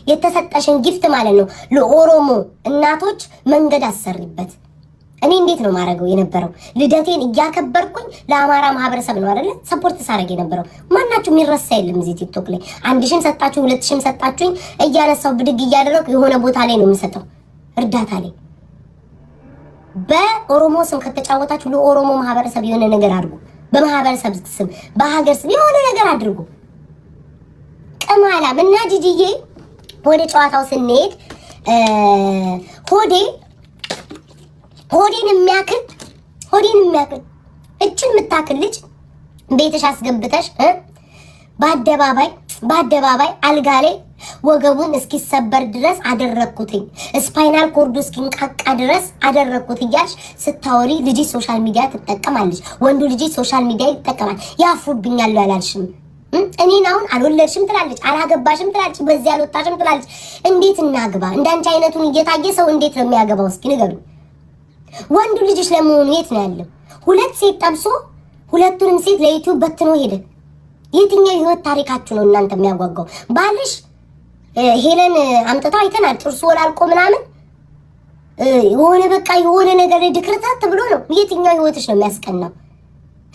የተሰጠሽን ጊፍት ማለት ነው ለኦሮሞ እናቶች መንገድ አሰሪበት። እኔ እንዴት ነው ማረገው የነበረው? ልደቴን እያከበርኩኝ ለአማራ ማህበረሰብ ነው አይደለ ሰፖርት ሳረግ የነበረው። ማናችሁ የሚረሳ የለም እዚህ ቲክቶክ ላይ 1000 ሰጣችሁ 2000 ሰጣችሁኝ እያነሳው ብድግ እያደረኩ የሆነ ቦታ ላይ ነው የምሰጠው እርዳታ ላይ። በኦሮሞ ስም ከተጫወታችሁ ለኦሮሞ ማህበረሰብ የሆነ ነገር አድርጉ። በማህበረሰብ ስም በሀገር ስም የሆነ ነገር አድርጉ። ቀማላም እና ጂጂዬ ወደ ጨዋታው ስንሄድ ሆዴን የሚያክል እችን የምታክል ልጅ ቤትሽ አስገብተሽ በአደባባይ አልጋ ላይ ወገቡን እስኪሰበር ድረስ አደረኩትኝ ስፓይናል ኮርዱ እስኪንቃቃ ድረስ አደረኩት እያልሽ ስታወሪ ልጅ ሶሻል ሚዲያ ትጠቀማለች። ወንዱ ልጅ ሶሻል ሚዲያ ይጠቀማል። ያፍሩብኛል ያላልሽም እኔን አሁን አልወለድሽም ትላለች፣ አላገባሽም ትላለች፣ በዚህ አልወጣሽም ትላለች። እንዴት እናግባ? እንዳንቺ አይነቱን እየታየ ሰው እንዴት ነው የሚያገባው? እስኪ ንገሩ። ወንዱ ልጅሽ ለመሆኑ የት ነው ያለው? ሁለት ሴት ጠብሶ ሁለቱንም ሴት ለዩቲዩብ በትኖ ሄደ። የትኛው ህይወት ታሪካችሁ ነው እናንተ የሚያጓጓው? ባልሽ ሄለን አምጥታው አይተናል። ጥርሱ ወላልቆ ምናምን የሆነ በቃ የሆነ ነገር ድክርታት ብሎ ነው። የትኛው ህይወትሽ ነው የሚያስቀናው?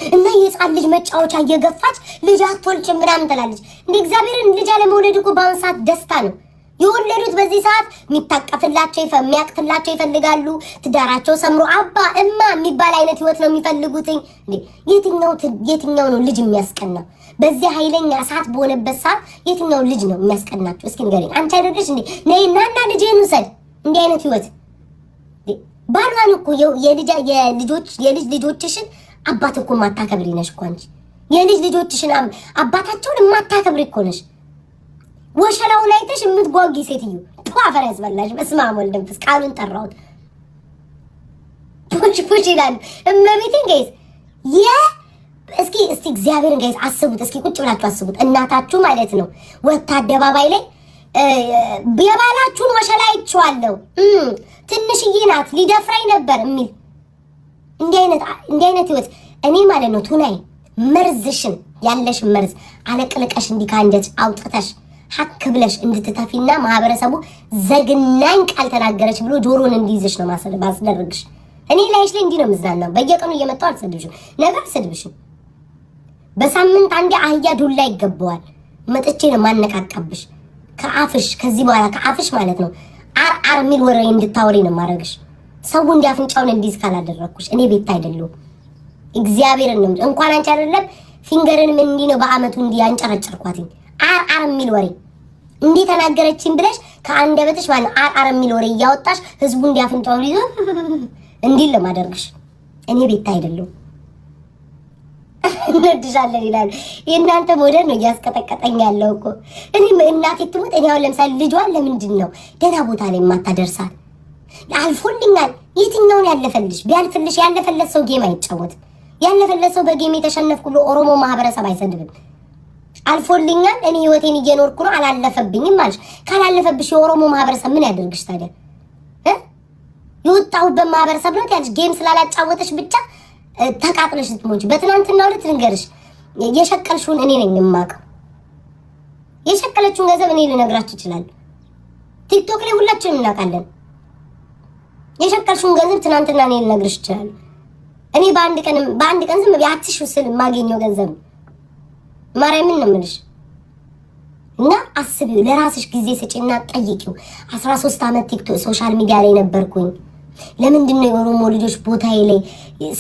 እና የጻን ልጅ መጫወቻ እየገፋች ልጅ አትወልጭም ምናምን ትላለች። እንደ እግዚአብሔርን ልጅ አለመውለድ እኮ በአሁን ሰዓት ደስታ ነው። የወለዱት በዚህ ሰዓት የሚታቀፍላቸው የሚያቅፍላቸው ይፈልጋሉ። ትዳራቸው ሰምሮ አባ እማ የሚባል አይነት ህይወት ነው የሚፈልጉት። የትኛው ነው ልጅ የሚያስቀናው? በዚህ ኃይለኛ እሳት በሆነበት ሰዓት የትኛው ልጅ ነው የሚያስቀናቸው? እስኪ ንገሪኝ። አንቺ አይደለሽ እንዴ ነይና ልጅህን ውሰድ። እንዲህ አይነት ህይወት ባሏን እኮ የልጅ ልጆችሽን አባት እኮ ማታከብሪ ነሽ እኮ አንቺ። የልጅ ልጆችሽን አባታቸውን ማታከብሪ እኮ ነሽ። ወሸላውን አይተሽ የምትጓጊ ሴትዮ አፈር ያስበላሽ። በስመ አብ ወወልድ ወመንፈስ ቅዱስ ቃሉን ጠራሁት። ፑሽ ይላሉ እመቤቴን ጋይስ እስኪ እግዚአብሔርን ጋይስ አስቡት። እስኪ ቁጭ ብላችሁ አስቡት። እናታችሁ ማለት ነው ወታ አደባባይ ላይ የባላችሁን ወሸላ አይቼዋለሁ ትንሽዬ ናት ሊደፍራኝ ነበር የሚል እንዲህ አይነት ህይወት እኔ ማለት ነው ቱናይ መርዝሽን ያለሽ መርዝ አለቅልቀሽ እንዲህ ካንደች አውጥተሽ ሐክ ብለሽ እንድትተፊና ማህበረሰቡ ዘግናኝ ቃል ተናገረች ብሎ ጆሮን እንዲይዝሽ ነው ማስደረግሽ። እኔ ላይሽ ላይ እንዲህ ነው ምዝናናው። በየቀኑ እየመጣሁ አልሰድብሽም፣ ነገር አልሰድብሽም። በሳምንት አንዴ አህያ ዱላ ይገባዋል። መጥቼ ነው ማነቃቀብሽ ከአፍሽ። ከዚህ በኋላ ከአፍሽ ማለት ነው አር ሚል ወሬ እንድታወሪ ነው ማረግሽ። ሰው እንዲያፍንጫውን እንዲይዝ ካላደረኩሽ እኔ ቤት አይደለም እግዚአብሔርን ነው። እንኳን አንቺ አይደለም ፊንገርን ምን እንዲህ ነው በአመቱ እንዲህ ያንጨረጨርኳትኝ አር ሚል ወሬ እንዲህ ተናገረችኝ ብለሽ ከአንደበትሽ ማለት አር ሚል ወሬ እያወጣሽ ህዝቡ እንዲያፍንጫውን ይዞ እንዲህ ለማደርግሽ እኔ ቤት አይደለም። እንድሻለን ይላል። የእናንተ ሞዴል ነው እያስቀጠቀጠኝ ያለው እኮ። እኔ እናቴ ትሞት እኔ አሁን ለምሳሌ ልጇን ለምንድን ነው ደህና ቦታ ላይ የማታደርሳት? አልፎልኛል። የትኛውን ያለፈልሽ? ቢያልፍልሽ ያለፈለት ሰው ጌም አይጫወትም። ያለፈለት ሰው በጌም የተሸነፍኩ ብሎ ኦሮሞ ማህበረሰብ አይሰድብም። አልፎልኛል እኔ ህይወቴን እየኖርኩ ነው አላለፈብኝም ማለት ካላለፈብሽ የኦሮሞ ማህበረሰብ ምን ያደርግሽ ታዲያ? የወጣሁበት ማህበረሰብ ነው ያልሽ ጌም ስላላጫወተሽ ብቻ ተቃጥለሽ ትሞጪ። በትናንትናው ዕለት ልንገርሽ የሸቀልሽውን እኔ ነኝ የማውቀው። የሸቀለችውን ገንዘብ እኔ ልነግራችሁ ይችላል። ቲክቶክ ላይ ሁላችንም እናውቃለን። የሸቀልሽውን ገንዘብ ትናንትና እኔ ልነግርሽ ይችላል። እኔ በአንድ ቀን ዝም ያትሽ ስል የማገኘው ገንዘብ ማርያምን ነው የምልሽ። እና አስቢው፣ ለራስሽ ጊዜ ስጪና ጠይቂው። 13 አመት ቲክቶክ ሶሻል ሚዲያ ላይ ነበርኩኝ። ለምንድን ነው የኦሮሞ ልጆች ቦታዬ ላይ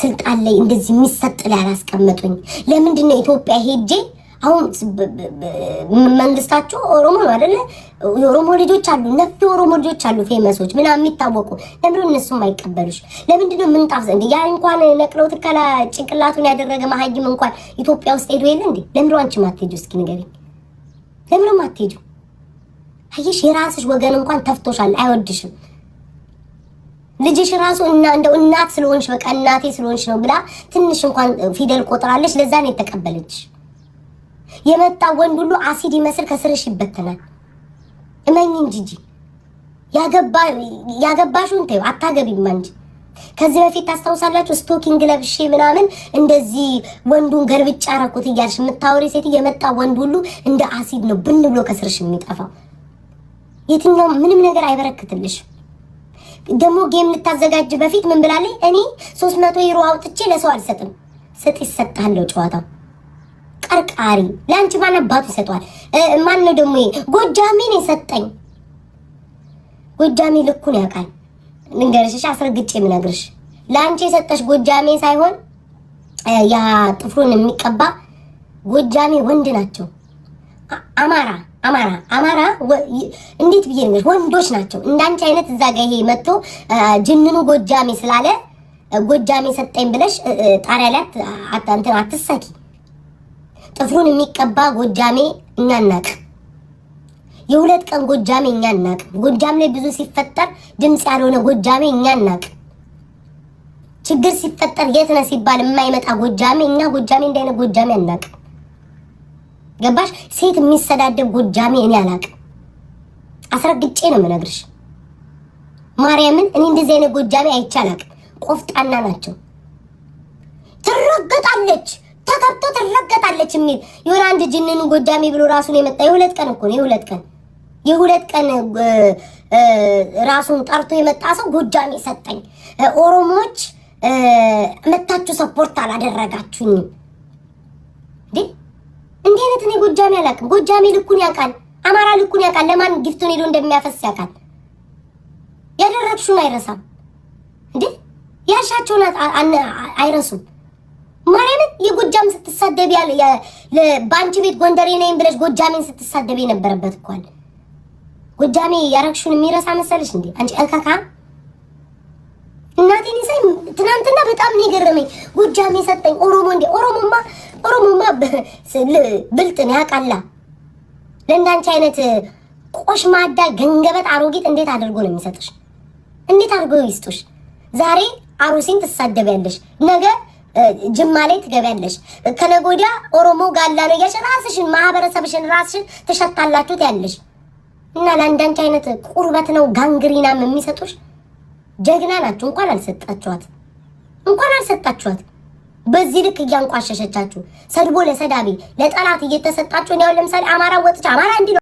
ስልጣን ላይ እንደዚህ የሚሰጥ ላይ አላስቀመጡኝ? ለምንድን ነው ኢትዮጵያ ሄጄ አሁን መንግስታቸው ኦሮሞ ነው አይደለ? የኦሮሞ ልጆች አሉ፣ ነፍ የኦሮሞ ልጆች አሉ ፌመሶች ምናምን የሚታወቁ። ለምን እነሱም አይቀበሉሽ? ለምንድን ነው ምንጣፍ ዘንድ ያ እንኳን ነቅለው ትከላ ጭንቅላቱን ያደረገ መሀይም እንኳን ኢትዮጵያ ውስጥ ሄዶ የለ እንዴ? ለምን አንቺ ማትሄጂው? እስኪ ንገሪኝ፣ ለምን ማትሄጂው? አየሽ፣ የራስሽ ወገን እንኳን ተፍቶሻል፣ አይወድሽም። ልጅሽ ራሱ እንደው እናት ስለሆንሽ በቃ እናቴ ስለሆንሽ ነው ብላ ትንሽ እንኳን ፊደል ቆጥራለች። ለዛ ነው የተቀበለች። የመጣ ወንድ ሁሉ አሲድ ይመስል ከስርሽ ይበተናል። እመኝ እንጂ ያገባሽውን ተይው፣ አታገቢም እንጂ። ከዚህ በፊት ታስታውሳላችሁ ስቶኪንግ ለብሼ ምናምን እንደዚህ ወንዱን ገልብጫ አረኩት እያልሽ የምታወሪ ሴት የመጣ ወንድ ሁሉ እንደ አሲድ ነው ብን ብሎ ከስርሽ የሚጠፋው። የትኛው ምንም ነገር አይበረክትልሽ። ደግሞ ጌም ልታዘጋጅ በፊት ምን ብላለች? እኔ 300 ዩሮ አውጥቼ ለሰው አልሰጥም። ስጥ ይሰጣል ጨዋታው። ቀርቃሪ ለአንቺ ማን አባቱ ይሰጧል? ማን ነው ደግሞ ጎጃሜን የሰጠኝ? ጎጃሜ ልኩን ያውቃል። ልንገርሽ አስረግጬ የምነግርሽ ለአንቺ የሰጠሽ ጎጃሜ ሳይሆን ያ ጥፍሩን የሚቀባ ጎጃሜ ወንድ ናቸው። አማራ እንዴት ብዬ ነው? ወንዶች ናቸው። እንዳንቺ አይነት እዛ ጋር ይሄ መጥቶ ጅንኑ ጎጃሜ ስላለ ጎጃሜ ሰጠኝ ብለሽ ጣሪያ ላይ አትሰኪ። ጥፍሩን የሚቀባ ጎጃሜ እኛ እናቅ። የሁለት ቀን ጎጃሜ እኛ እናቅ። ጎጃም ላይ ብዙ ሲፈጠር ድምጽ ያልሆነ ጎጃሜ እኛ እናቅ። ችግር ሲፈጠር የት ነህ ሲባል የማይመጣ ጎጃሜ እኛ ጎጃሜ እንዳይነ ጎጃሜ አናቅ። ገባሽ? ሴት የሚሰዳደብ ጎጃሜ እኔ አላቅ። አስረግጬ ነው የምነግርሽ ማርያምን። እኔ እንደዚህ አይነት ጎጃሜ አይቻላቅ። ቆፍጣና ናቸው። ትረገጣለች፣ ተከብቶ ትረገጣለች የሚል የሆነ አንድ ጅንኑ ጎጃሜ ብሎ ራሱን የመጣ የሁለት ቀን እኮ ነው። የሁለት ቀን ራሱን ጠርቶ የመጣ ሰው ጎጃሜ ሰጠኝ። ኦሮሞዎች መታችሁ ሰፖርት አላደረጋችሁኝም እንዴ? እንዴት አይነት እኔ ጎጃሜ አላውቅም። ጎጃሜ ልኩን ያውቃል። አማራ ልኩን ያውቃል። ለማን ጊፍቱን ሄዶ እንደሚያፈስ ያውቃል። ያደረግሽውን አይረሳም እንዴ? ያልሻቸውን አይረሱም። ማርያምን የጎጃም ስትሳደብ በአንቺ ቤት ጎንደሬ ነኝ ብለሽ ጎጃሜን ስትሳደብ የነበረበት እኮ አለ። ጎጃሜ ያረግሽውን የሚረሳ መሰለሽ እንዴ አንቺ እልካካ? እናቴን ይሰይ ትናንትና በጣም ነው የገረመኝ። ጎጃሜ ሰጠኝ ኦሮሞ እንዴ? ኦሮሞማ ብልጥ ነው ያውቃላ። ለእንዳንቺ አይነት ቆሽማዳ ገንገበት አሮጊት እንዴት አድርጎ ነው የሚሰጥሽ? እንዴት አድርጎ ይስጡሽ? ዛሬ አሩሲን ትሳደቢያለሽ፣ ነገ ጅማ ላይ ትገቢያለሽ፣ ከነገ ወዲያ ኦሮሞ ጋላ ነው እያልሽ ራስሽን ማህበረሰብሽን ራስሽን ትሸታላችሁት ያለሽ እና ለአንዳንቺ አይነት ቁርበት ነው ጋንግሪናም የሚሰጡሽ። ጀግና ናችሁ። እንኳን አልሰጣችኋት። በዚህ ልክ እያንቋሸሸቻችሁ ሰድቦ ለሰዳቢ ለጠላት እየተሰጣችሁ ነው። ለምሳሌ አማራ ወጥቻ አማራ እንዲ